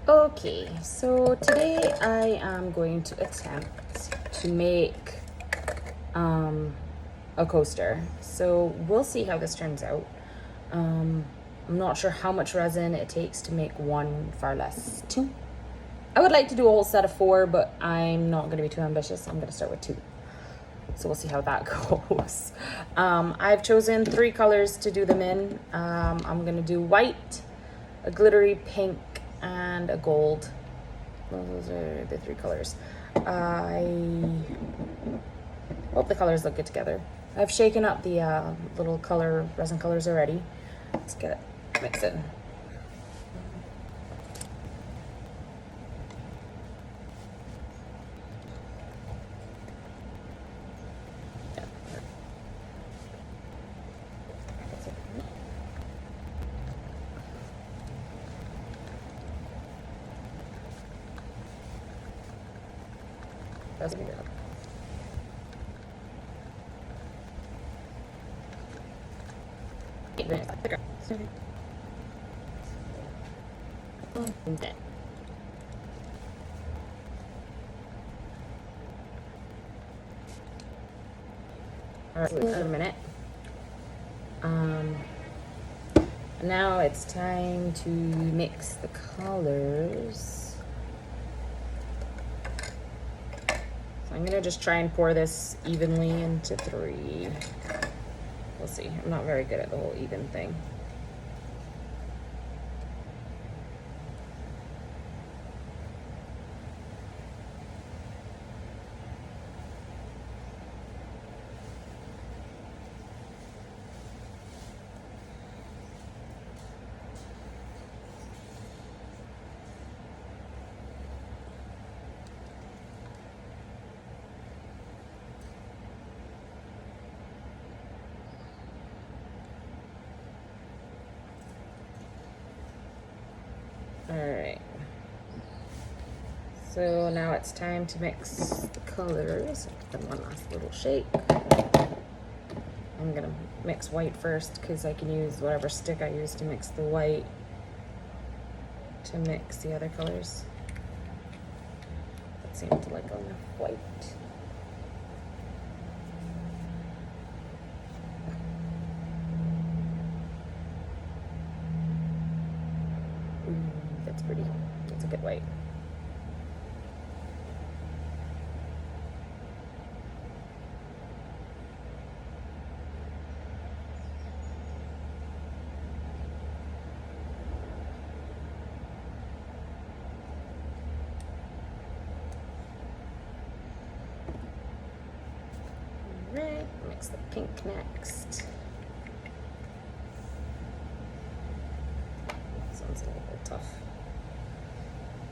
Okay, so today I am going to attempt to make a coaster. So we'll see how this turns out. I'm not sure how much resin it takes to make one, far less two. I would like to do a whole set of 4, but I'm not going to be too ambitious. I'm going to start with 2. So we'll see how that goes. I've chosen 3 colors to do them in. I'm going to do white, a glittery pink, and a gold. Those are the 3 colors. I hope the colors look good together. I've shaken up the little resin colors already. Let's get it mixing. That's good. Okay. All right, wait a minute. Now it's time to mix the colors. So I'm gonna just try and pour this evenly into 3. We'll see. I'm not very good at the whole even thing. All right. So now it's time to mix the colors. Give them one last little shake. I'm gonna mix white first because I can use whatever stick I use to mix the white to mix the other colors. That seemed to like enough white. That's pretty. That's a good white. Alright, mix the pink next. This one's a little bit tough.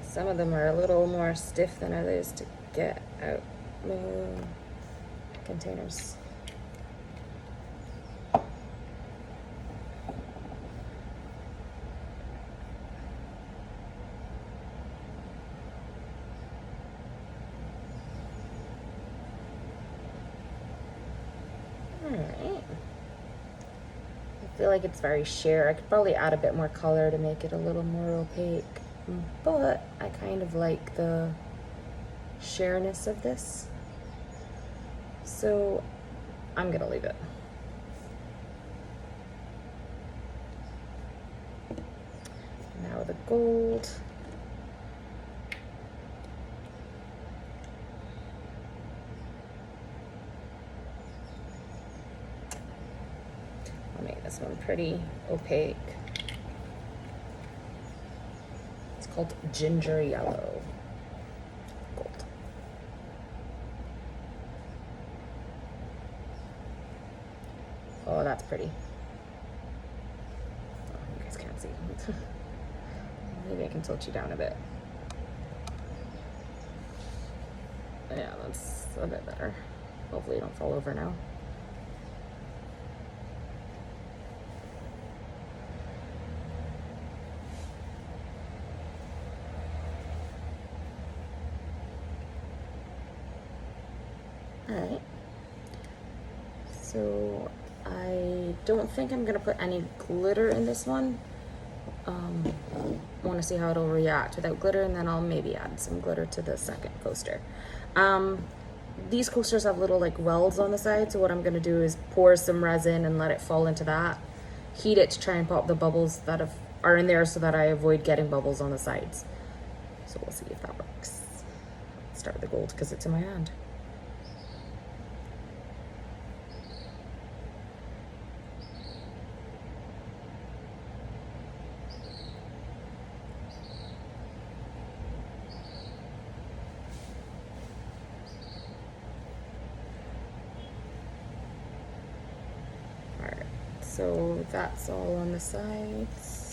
Some of them are a little more stiff than others to get out the containers. Alright. I feel like it's very sheer. I could probably add a bit more color to make it a little more opaque. But I kind of like the sheerness of this, so I'm gonna leave it. Now the gold. I'll make this one pretty opaque. Called ginger yellow. Gold. Oh, that's pretty. Oh, you guys can't see. Maybe I can tilt you down a bit. Yeah, that's a bit better. Hopefully you don't fall over now. Alright, so I don't think I'm gonna put any glitter in this one. want to see how it'll react without glitter, and then I'll maybe add some glitter to the second coaster. These coasters have little like welds on the side, so what I'm going to do is pour some resin and let it fall into that. Heat it to try and pop the bubbles that are in there so that I avoid getting bubbles on the sides. So we'll see if that works. Start with the gold because it's in my hand. So that's all on the sides.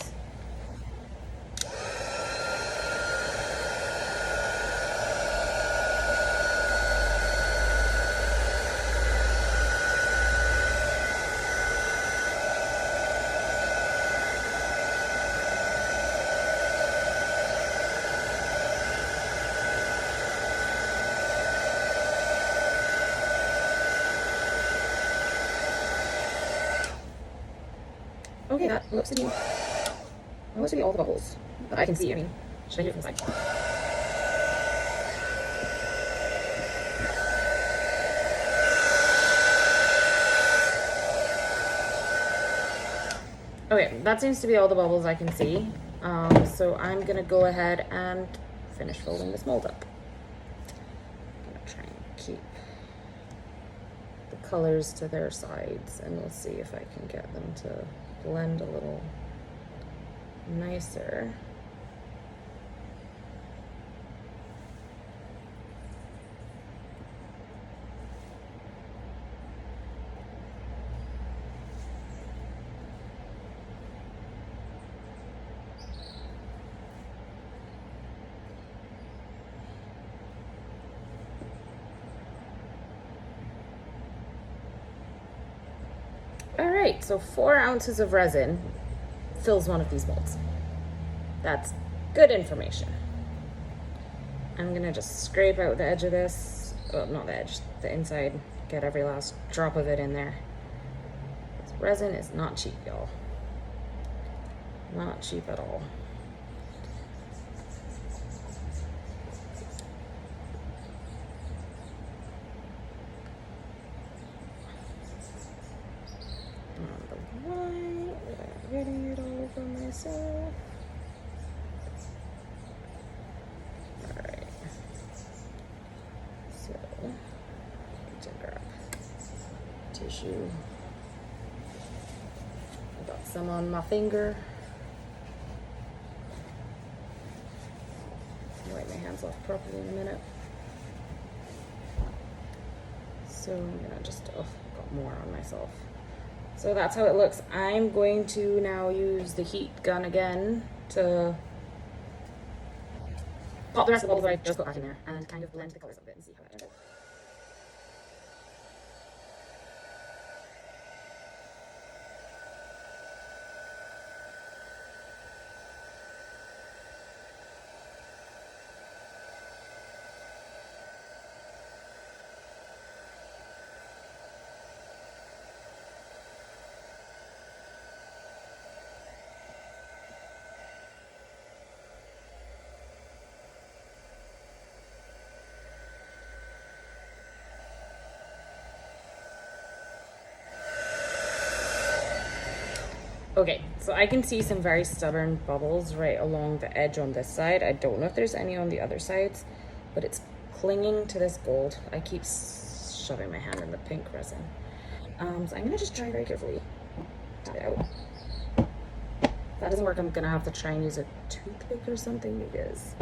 Okay, that looks to be all the bubbles that I can see. I mean, should I do it from the side? Okay, that seems to be all the bubbles I can see. So I'm gonna go ahead and finish folding this mold up. I'm gonna try and keep the colors to their sides, and we'll see if I can get them to blend a little nicer. All right, so 4 ounces of resin fills one of these molds. That's good information. I'm gonna just scrape out the edge of this. Well, not the edge, the inside. Get every last drop of it in there. This resin is not cheap, y'all. Not cheap at all. Getting it all over myself. Alright. So, to grab tissue. I got some on my finger. I'll wipe my hands off properly in a minute. So I'm gonna just, got more on myself. So that's how it looks. I'm going to now use the heat gun again to pop the rest of the bubbles that I just put back in there and kind of blend the colors a bit and see how that turns out. Okay, so I can see some very stubborn bubbles right along the edge on this side. I don't know if there's any on the other sides, but it's clinging to this gold. I keep shoving my hand in the pink resin. So I'm gonna just try very carefully to get it out. If that doesn't work, I'm gonna have to try and use a toothpick or something because...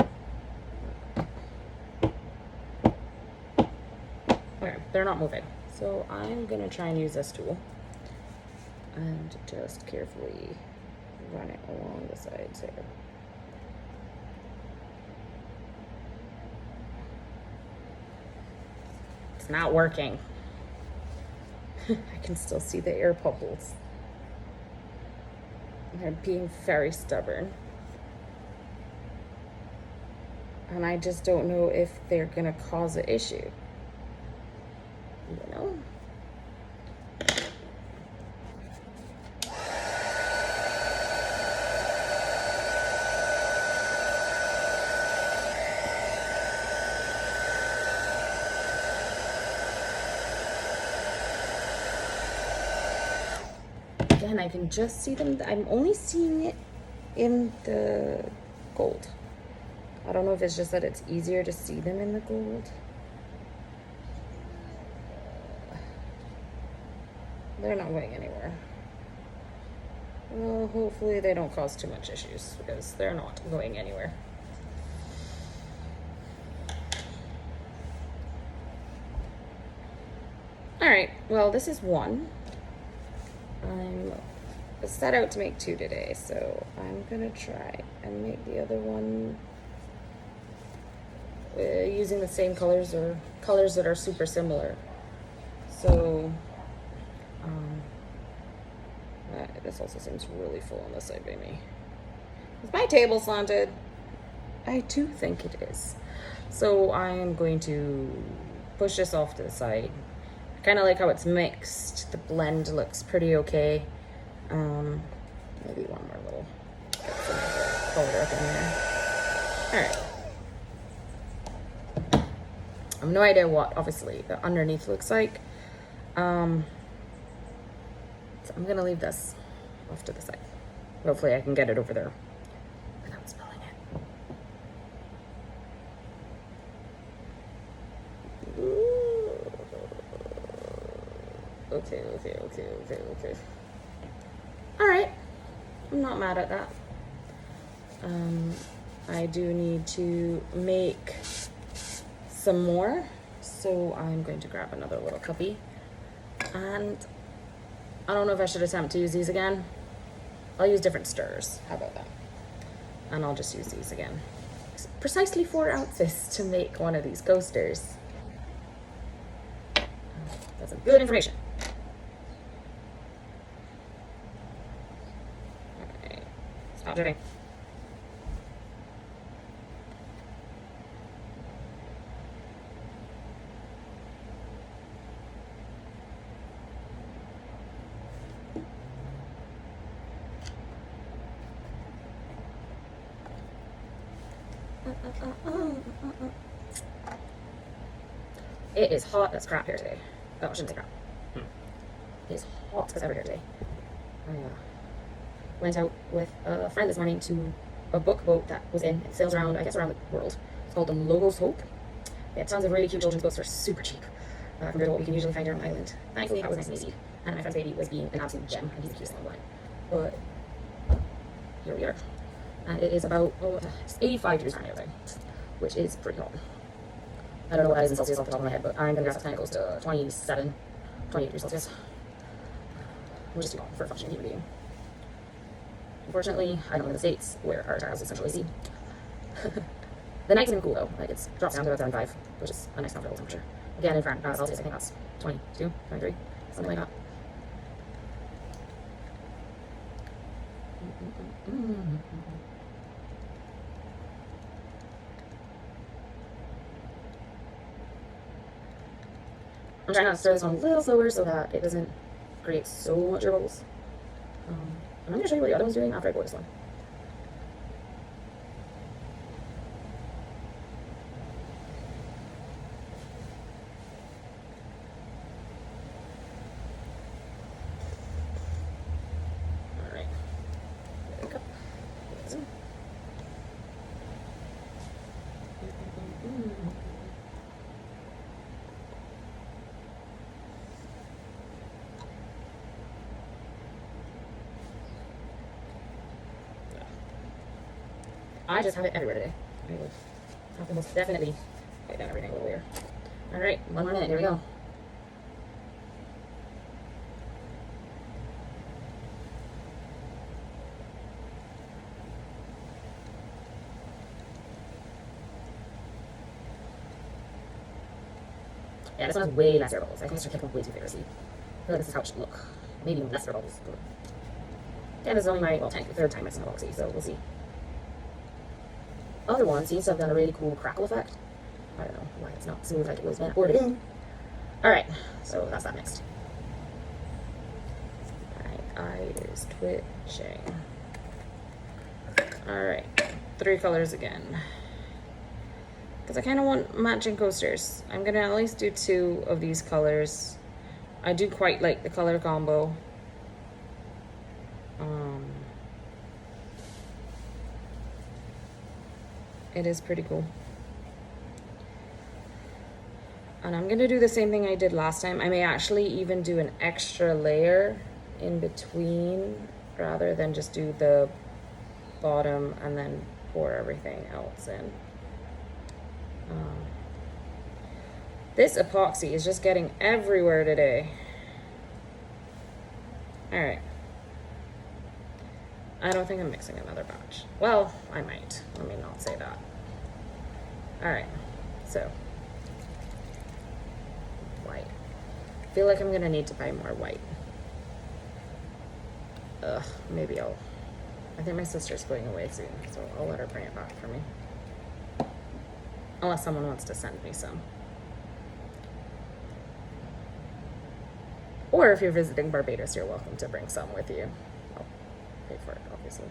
Okay, they're not moving. So I'm gonna try and use this tool and just carefully run it along the sides here. It's not working. I can still see the air bubbles. They're being very stubborn. And I just don't know if they're gonna cause an issue. You know? again, I can just see them. I'm only seeing it in the gold. I don't know if it's just that it's easier to see them in the gold. They're not going anywhere. Well, hopefully they don't cause too much issues because they're not going anywhere. All right, well, this is one. I'm set out to make two today, so I'm gonna try and make the other one using the same colors or colors that are super similar. So, this also seems really full on this side by me. Is my table slanted? I do think it is. So I'm going to push this off to the side. I kind of like how it's mixed. The blend looks pretty okay. Maybe one more little color up in there. All right. I have no idea what, obviously, the underneath looks like. So I'm gonna leave this off to the side. Hopefully I can get it over there without spilling it. Ooh. Okay. All right, I'm not mad at that. I do need to make some more, so I'm going to grab another little cubby. And I don't know if I should attempt to use these again. I'll use different stirrers. How about that? And I'll just use these again. It's precisely 4 ounces to make one of these coasters. That's some good information. Alright. Stop dripping. It is hot as crap here today. Oh, I shouldn't say crap. It is hot as ever here today. I went out with a friend this morning to a book boat that was in. It sails around, I guess, around the world. It's called the Logos Hope. They had tons of really cute children's books that are super cheap compared to what we can usually find here on the island. Thankfully, that was nice and easy. And my friend's baby was being an absolute gem, and he's the cutest thing on the line. But here we are. And it is about, it's 85 degrees Fahrenheit outside, which is pretty hot. I don't know what that is in Celsius off the top of my head, but I'm going to guess that kind of goes to 27, 28 degrees Celsius. Which is too hot for a functioning human being. Unfortunately, I don't live in the States, where our entire house is central AC. The night's even cool though, like it drops down to about 75, which is a nice comfortable temperature. Again, in Celsius, I think that's 22, 23, something like that. I'm trying not to stir this one a little slower so that it doesn't create so much bubbles. And I'm going to show you what the other one's doing after I pour this one. Alright. There we go. I just have it everywhere today. I will have to most definitely write down everything a little later. Alright, 1 more minute, here we go. Yeah, this one has way less air bubbles. I think it's just taking way too vigorously. I feel like this is how it should look. Maybe even less air bubbles. Yeah, this is only my, well, third time mixing Epoxy, so we'll see. Other one seems to have done a really cool crackle effect. I don't know why it's not smooth like it was when I poured it in. Alright, so that's that mixed. My eye is twitching. Alright, 3 colors again. Because I kind of want matching coasters. I'm going to at least do 2 of these colors. I do quite like the color combo. It is pretty cool. And I'm gonna do the same thing I did last time. I may actually even do an extra layer in between rather than just do the bottom and then pour everything else in. This epoxy is just getting everywhere today. All right. I don't think I'm mixing another batch. Well, I might. Let me not say that. All right, so white. I feel like I'm gonna need to buy more white. Maybe I think my sister's going away soon, so I'll let her bring it back for me. Unless someone wants to send me some. Or if you're visiting Barbados, you're welcome to bring some with you. I'll pay for it, obviously.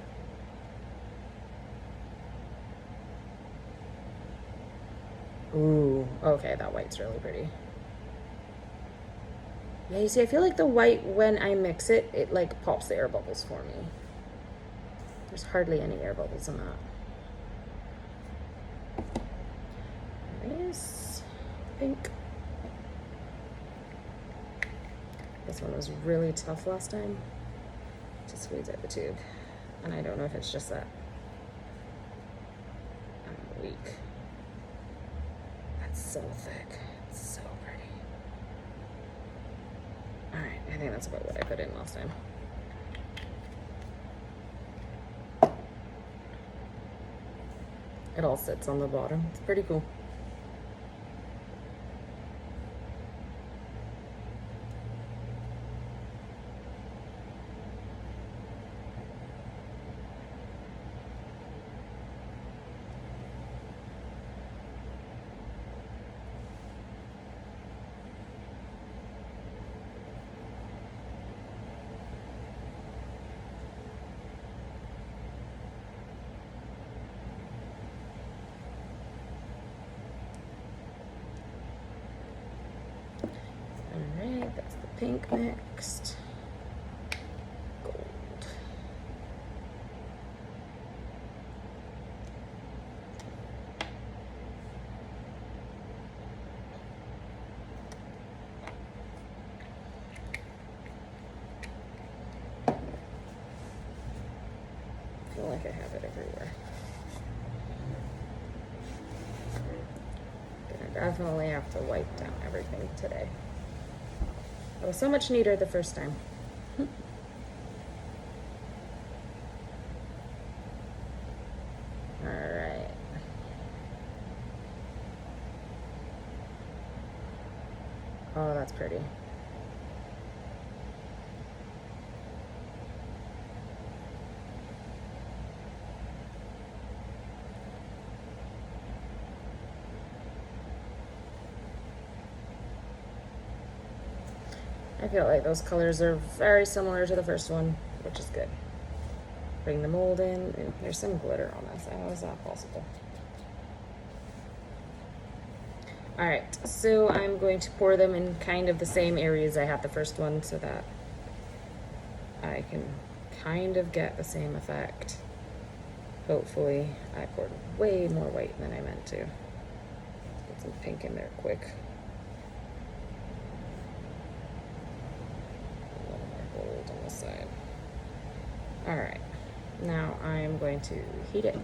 Ooh, okay, that white's really pretty. Yeah, you see, I feel like the white, when I mix it, it like pops the air bubbles for me. There's hardly any air bubbles in that. Nice. Pink. This one was really tough last time to squeeze out the tube. And I don't know if it's just that I'm weak. That's so thick. It's so pretty. Alright, I think that's about what I put in last time. It all sits on the bottom. It's pretty cool. Alright, that's the pink mixed. Gold. I feel like I have it everywhere. Gonna definitely have to wipe down everything today. It was so much neater the first time. All right. Oh, that's pretty. I feel like those colors are very similar to the first one, which is good. Bring the mold in. Ooh, there's some glitter on this. How is that possible? All right, so I'm going to pour them in kind of the same areas I had the first one so that I can kind of get the same effect. Hopefully, I poured way more white than I meant to. Let's get some pink in there quick. On this side. All right, now I'm going to heat it.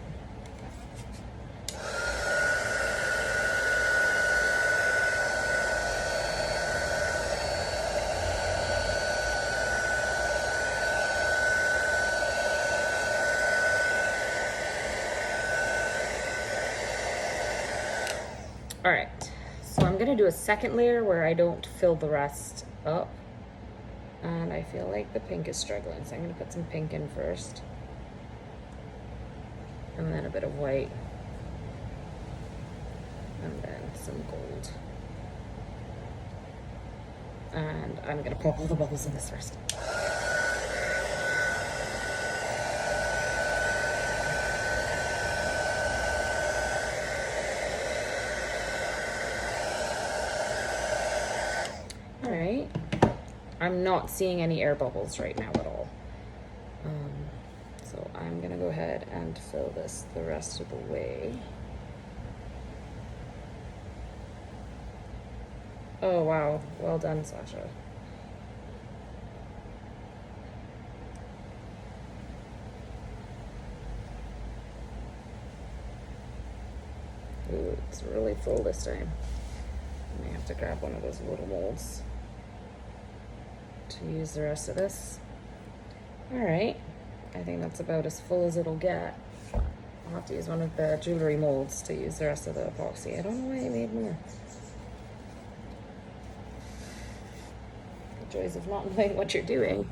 All right, so I'm gonna do a second layer where I don't fill the rest up. And I feel like the pink is struggling, so I'm going to put some pink in first. And then a bit of white. And then some gold. And I'm going to pop all the bubbles in this first. All right. I'm not seeing any air bubbles right now at all. fill this the rest of the way. Oh wow, well done, Sasha. Ooh, it's really full this time. I may have to grab one of those little molds to use the rest of this. All right, I think that's about as full as it'll get. I'll have to use one of the jewelry molds to use the rest of the epoxy. I don't know why I made more. The joys of not knowing what you're doing.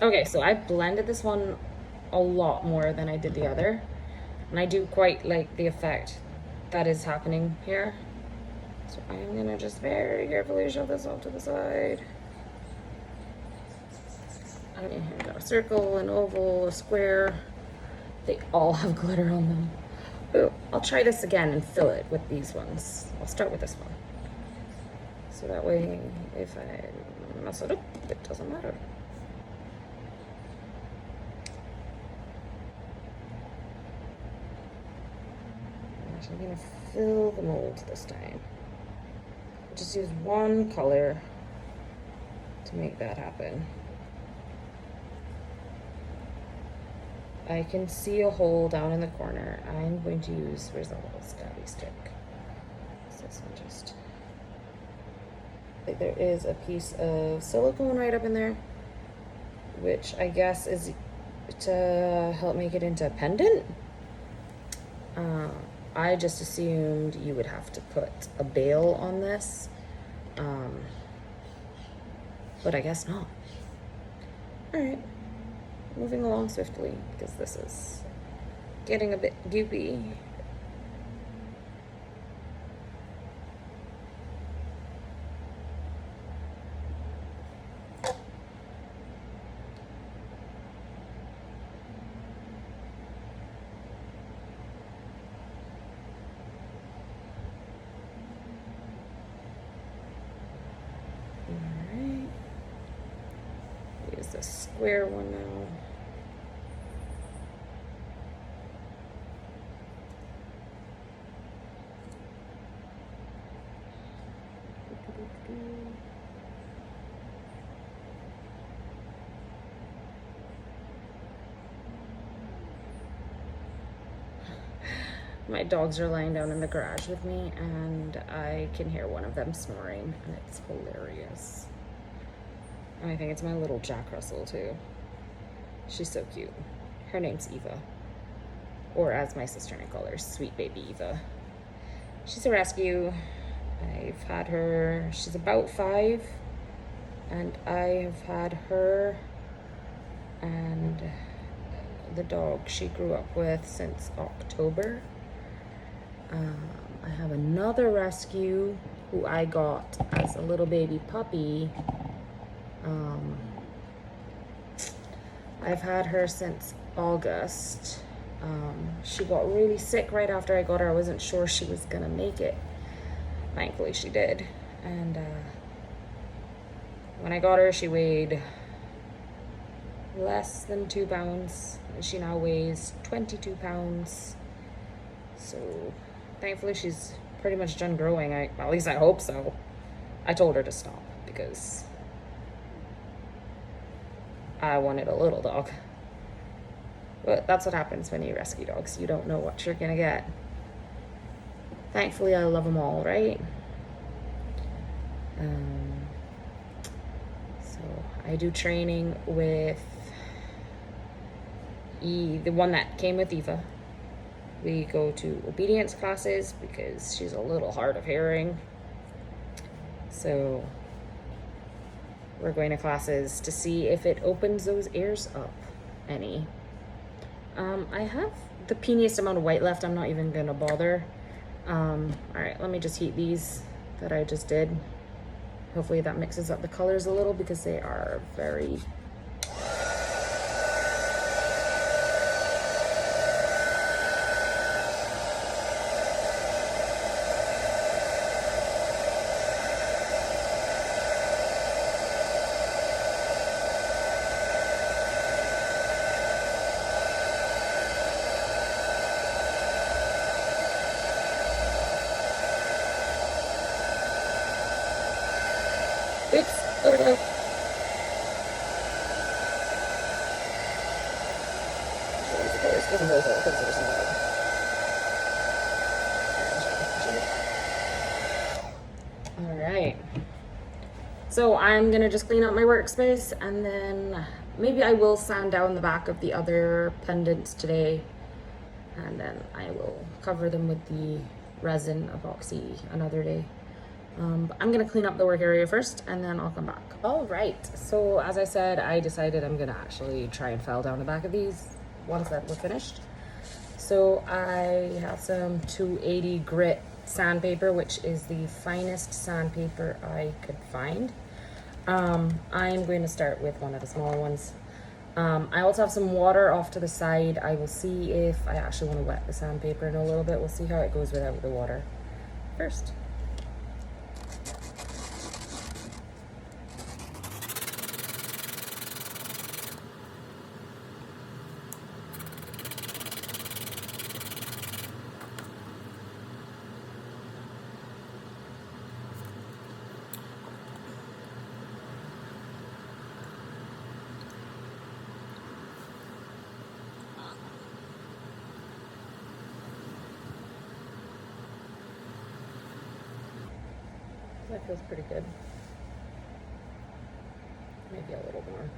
Okay, so I blended this one a lot more than I did the other. And I do quite like the effect that is happening here. So I'm gonna just very carefully shove this off to the side. I've got a circle, an oval, a square. They all have glitter on them. Ooh, I'll try this again and fill it with these ones. I'll start with this one. So that way, if I mess it up, it doesn't matter. I'm gonna fill the mold this time. Just use one color to make that happen. I can see a hole down in the corner. I'm going to use, where's the little stabby stick? This one just, there is a piece of silicone right up in there, which I guess is to help make it into a pendant. I just assumed you would have to put a bail on this, but I guess not. All right, moving along swiftly because this is getting a bit goopy. Use the square one now. My dogs are lying down in the garage with me and I can hear one of them snoring and it's hilarious. And I think it's my little Jack Russell too. She's so cute. Her name's Eva. Or as my sister and I call her, Sweet Baby Eva. She's a rescue. I've had her, she's about 5. And I have had her and the dog she grew up with since October. I have another rescue who I got as a little baby puppy. I've had her since August. She got really sick right after I got her. I wasn't sure she was gonna make it. Thankfully she did. And when I got her, she weighed less than 2 pounds. She now weighs 22 pounds. So thankfully she's pretty much done growing. At least I hope so. I told her to stop because I wanted a little dog. But that's what happens when you rescue dogs. You don't know what you're gonna get. Thankfully, I love them all, right? So I do training with the one that came with Eva. We go to obedience classes because she's a little hard of hearing. So we're going to classes to see if it opens those ears up any. I have the peeniest amount of white left. I'm not even gonna bother. All right, let me just heat these that I just did. Hopefully that mixes up the colors a little because they are very oops. Oh, all right. So I'm gonna just clean up my workspace and then maybe I will sand down the back of the other pendants today, and then I will cover them with the resin epoxy another day. But I'm gonna clean up the work area first and then I'll come back. All right, so as I said, I decided I'm gonna actually try and file down the back of these ones that were finished. So I have some 280 grit sandpaper, which is the finest sandpaper I could find. I'm going to start with one of the smaller ones. I also have some water off to the side. I will see if I actually want to wet the sandpaper in a little bit. We'll see how it goes without the water first. That feels pretty good. Maybe a little more.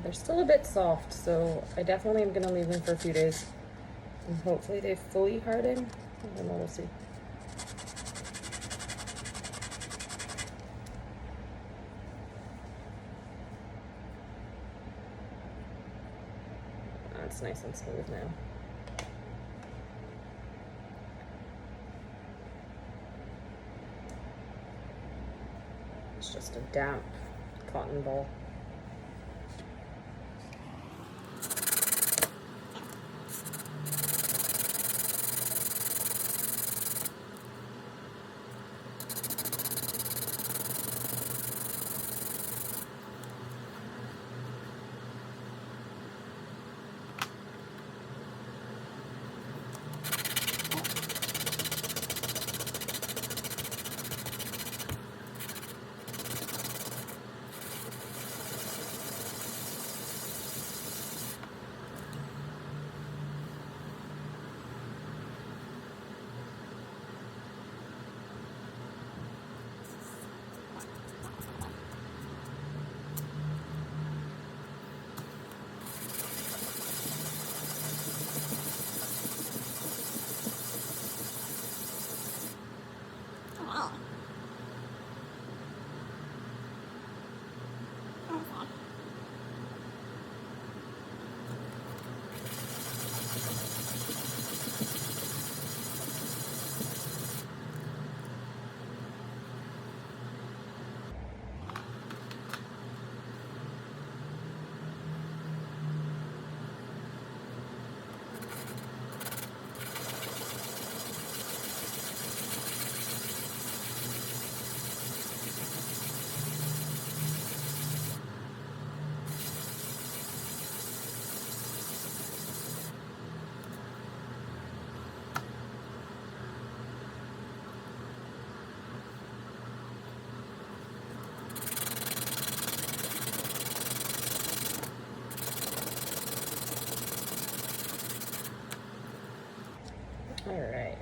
They're still a bit soft, so I definitely am going to leave them for a few days. And hopefully they fully harden. I don't know, we'll see. That's nice and smooth now. It's just a damp cotton ball. All right.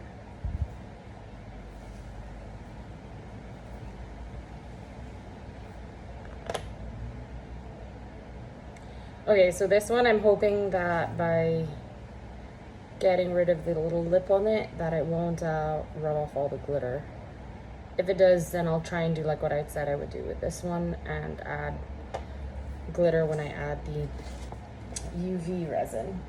Okay, so this one I'm hoping that by getting rid of the little lip on it, that it won't run off all the glitter. If it does, then I'll try and do like what I said I would do with this one and add glitter when I add the UV resin.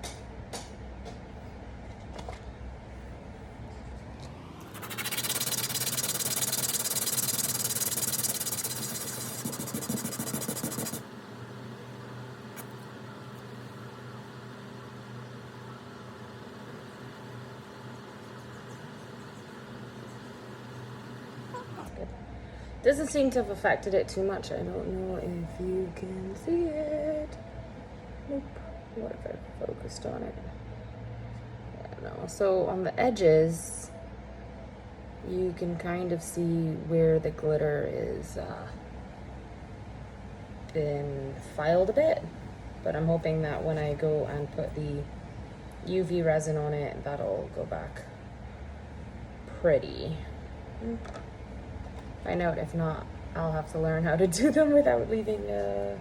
Doesn't seem to have affected it too much. I don't know if you can see it. Nope. What if I focused on it? Yeah, no. So on the edges, you can kind of see where the glitter is been filed a bit. But I'm hoping that when I go and put the UV resin on it, that'll go back pretty. Find out. If not, I'll have to learn how to do them without leaving a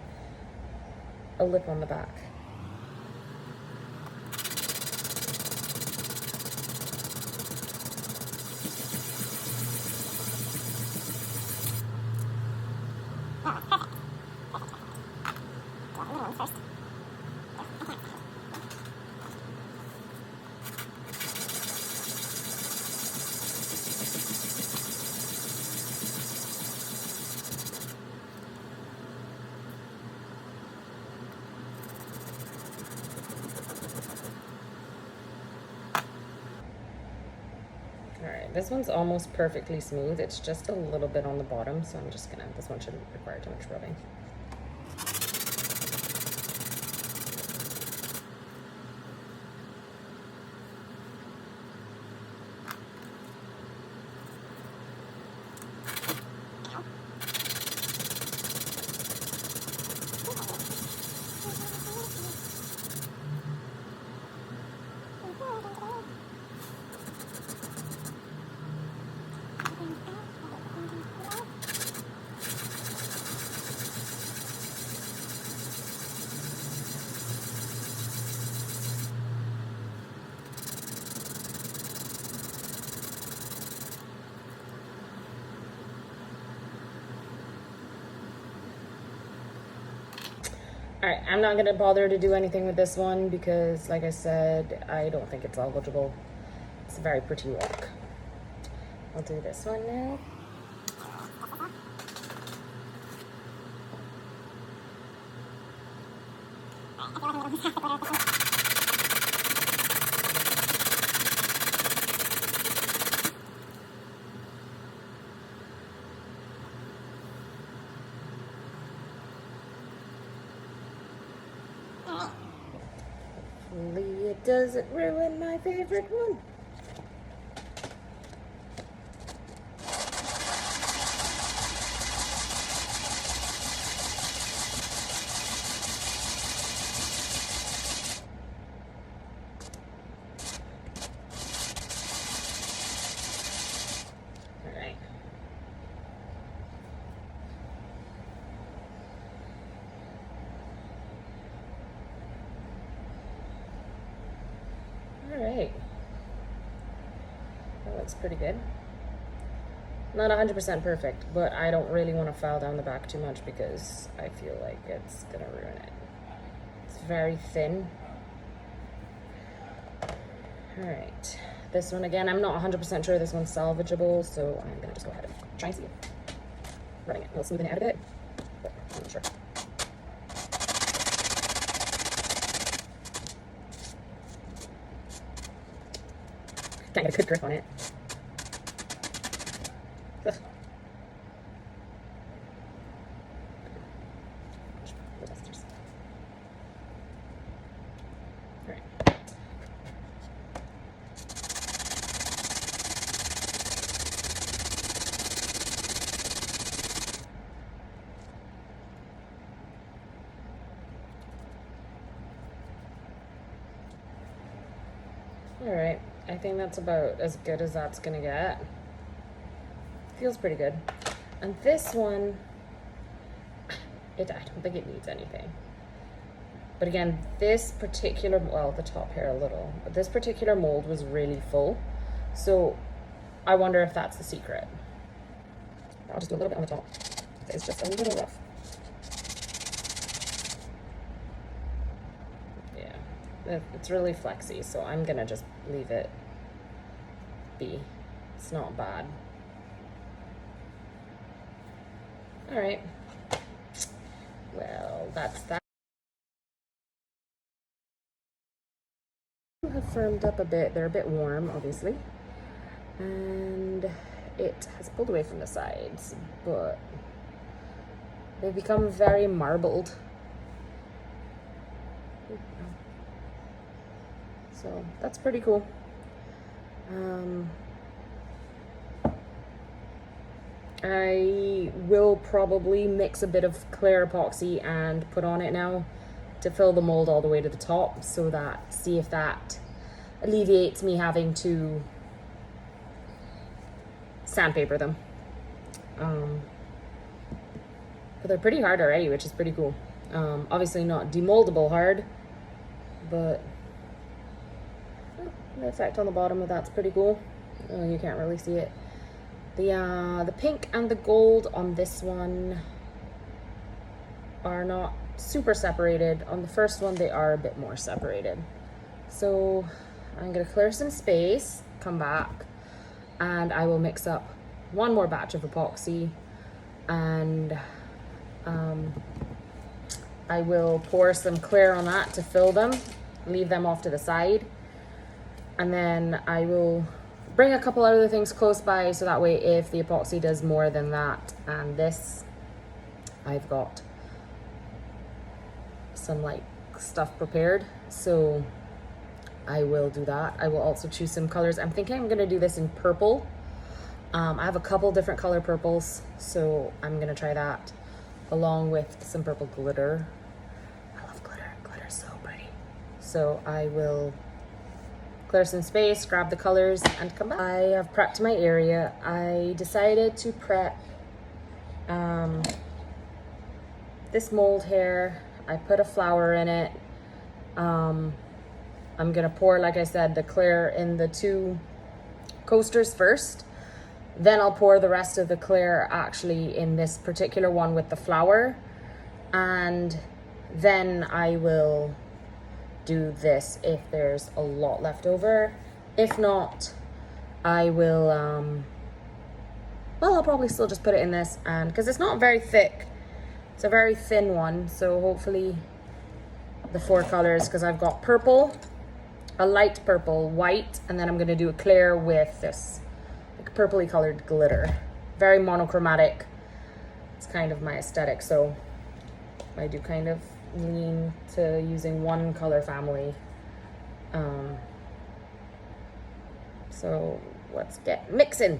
lip on the back. Alright, this one's almost perfectly smooth. It's just a little bit on the bottom, so I'm just gonna, this one shouldn't require too much rubbing. Alright, I'm not gonna bother to do anything with this one because, like I said, I don't think it's eligible. It's a very pretty rock. I'll do this one now. Hopefully it doesn't ruin my favorite one. Alright. Alright. That looks pretty good. Not 100% perfect, but I don't really want to file down the back too much because I feel like it's gonna ruin it. It's very thin. Alright. This one again, I'm not 100% sure this one's salvageable, so I'm gonna just go ahead and try and see it. Running it, we'll smoothen it out a bit, but I'm not sure. Can't get a good grip on it. Ugh. Alright. Alright. I think that's about as good as that's gonna get. Feels pretty good. And this one, I don't think it needs anything. But again, this particular, well, the top here a little, but this particular mold was really full. So I wonder if that's the secret. I'll just do a little bit on the top. It's just a little rough. Yeah, it's really flexy, so I'm gonna just leave it be. It's not bad. All right. Well, that's that. Have firmed up a bit. They're a bit warm, obviously, and it has pulled away from the sides, but they've become very marbled. So that's pretty cool. I will probably mix a bit of clear epoxy and put on it now to fill the mold all the way to the top, so that, see if that alleviates me having to sandpaper them. But they're pretty hard already, which is pretty cool. Obviously not demoldable hard, but the effect on the bottom of that's pretty cool. You can't really see it. The pink and the gold on this one are not super separated. On the first one, they are a bit more separated. So I'm gonna clear some space, come back, and I will mix up one more batch of epoxy, and I will pour some clear on that to fill them, leave them off to the side, and then I will bring a couple other things close by, so that way if the epoxy does more than that and this, I've got some like stuff prepared. So I will do that. I will also choose some colors. I'm thinking I'm gonna do this in purple. I have a couple different color purples, so I'm gonna try that along with some purple glitter. I love glitter. Glitter's so pretty. So I will clear some space, grab the colors, and come back. I have prepped my area. I decided to prep this mold here. I put a flower in it. I'm gonna pour, like I said, the clear in the 2 coasters first. Then I'll pour the rest of the clear actually in this particular one with the flower. And then I will do this if there's a lot left over. If not, I will well, I'll probably still just put it in this, and because it's not very thick, it's a very thin one, so hopefully the 4 colors, because I've got purple, a light purple, white, and then I'm going to do a clear with this like purpley colored glitter. Very monochromatic. It's kind of my aesthetic, so I do kind of lean to using one color family. So let's get mixing.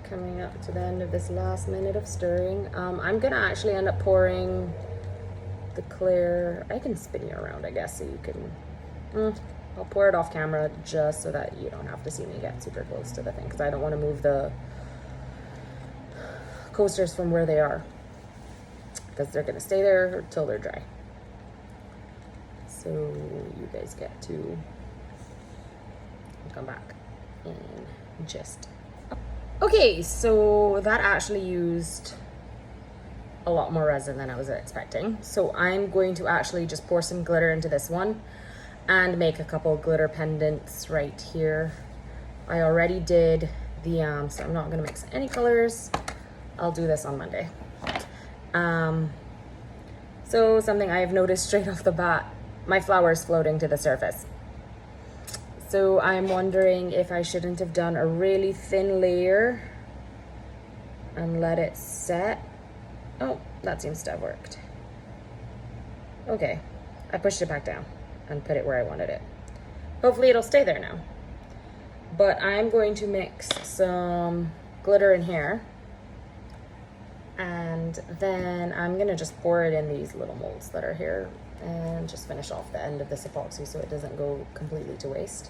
Coming up to the end of this last minute of stirring. I'm gonna actually end up pouring the clear. I can spin you around, I guess, so you can. I'll pour it off camera just so that you don't have to see me get super close to the thing, because I don't want to move the coasters from where they are, because they're gonna stay there until they're dry. So you guys get to come back and just. Okay, so that actually used a lot more resin than I was expecting. So I'm going to actually just pour some glitter into this one and make a couple glitter pendants right here. I already did the, so I'm not gonna mix any colors. I'll do this on Monday. So something I have noticed straight off the bat, my flower is floating to the surface. So I'm wondering if I shouldn't have done a really thin layer and let it set. Oh, that seems to have worked. Okay, I pushed it back down and put it where I wanted it. Hopefully it'll stay there now. But I'm going to mix some glitter in here, and then I'm gonna just pour it in these little molds that are here and just finish off the end of this epoxy so it doesn't go completely to waste.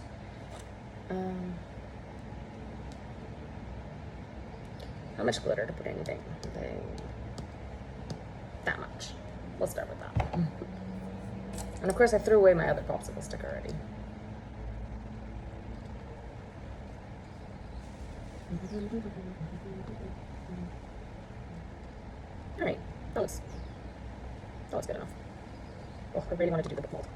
How much glitter to put in anything? That much. We'll start with that. And of course I threw away my other popsicle stick already. All right, that was good enough. Oh, I really wanted to do the book mold.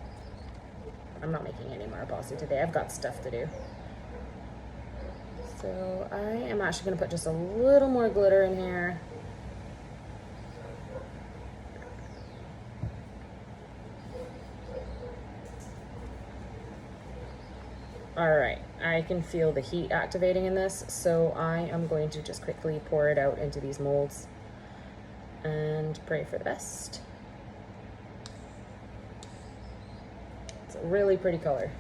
I'm not making any more epoxy today. I've got stuff to do. So I am actually going to put just a little more glitter in here. All right, I can feel the heat activating in this, so I am going to just quickly pour it out into these molds and pray for the best. It's a really pretty color.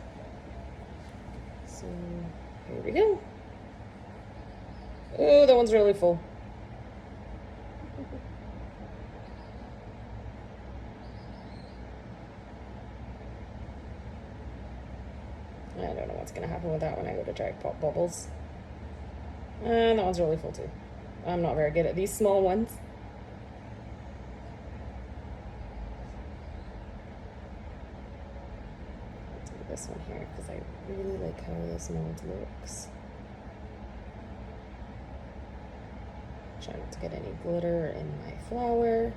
So here we go. Oh, that one's really full. I don't know what's gonna happen with that when I go to try to pop bubbles. And that one's really full too. I'm not very good at these small ones. Let's do this one here because I really like how this mold looks. Try not to get any glitter in my flower.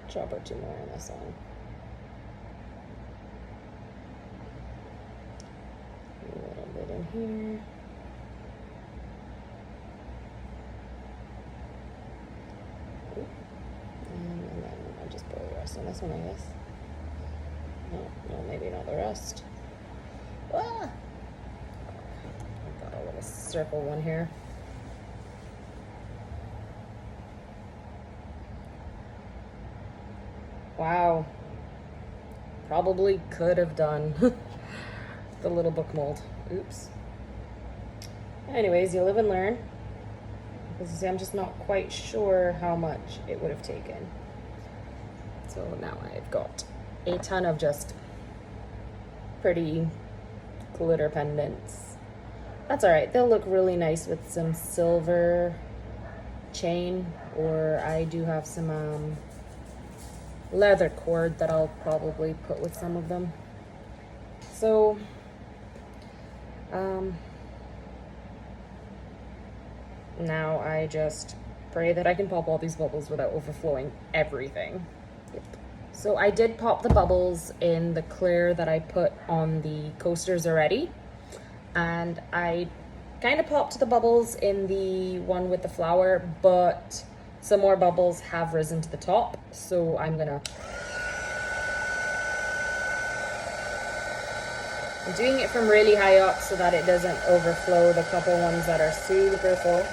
Drop or two more on this one. A little bit in here. And then I'll just pour the rest on this one, I guess. No, maybe not the rest. Ah! I've got a little circle one here. Wow. Probably could have done the little book mold. Oops. Anyways, you live and learn. Because see, I'm just not quite sure how much it would have taken. So now I've got a ton of just pretty glitter pendants. That's all right. They'll look really nice with some silver chain, or I do have some leather cord that I'll probably put with some of them. So now I just pray that I can pop all these bubbles without overflowing everything. Yep. So I did pop the bubbles in the clear that I put on the coasters already. And I kind of popped the bubbles in the one with the flower, but some more bubbles have risen to the top. So I'm doing it from really high up so that it doesn't overflow the couple ones that are super full.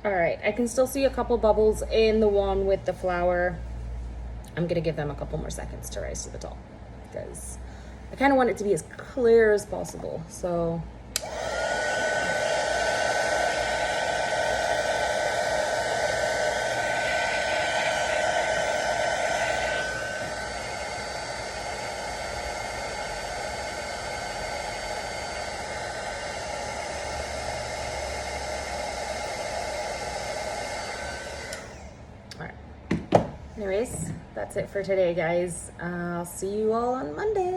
All right, I can still see a couple bubbles in the one with the flower. I'm gonna give them a couple more seconds to rise to the top because I kind of want it to be as clear as possible. So anyways, that's it for today, guys. I'll see you all on Monday.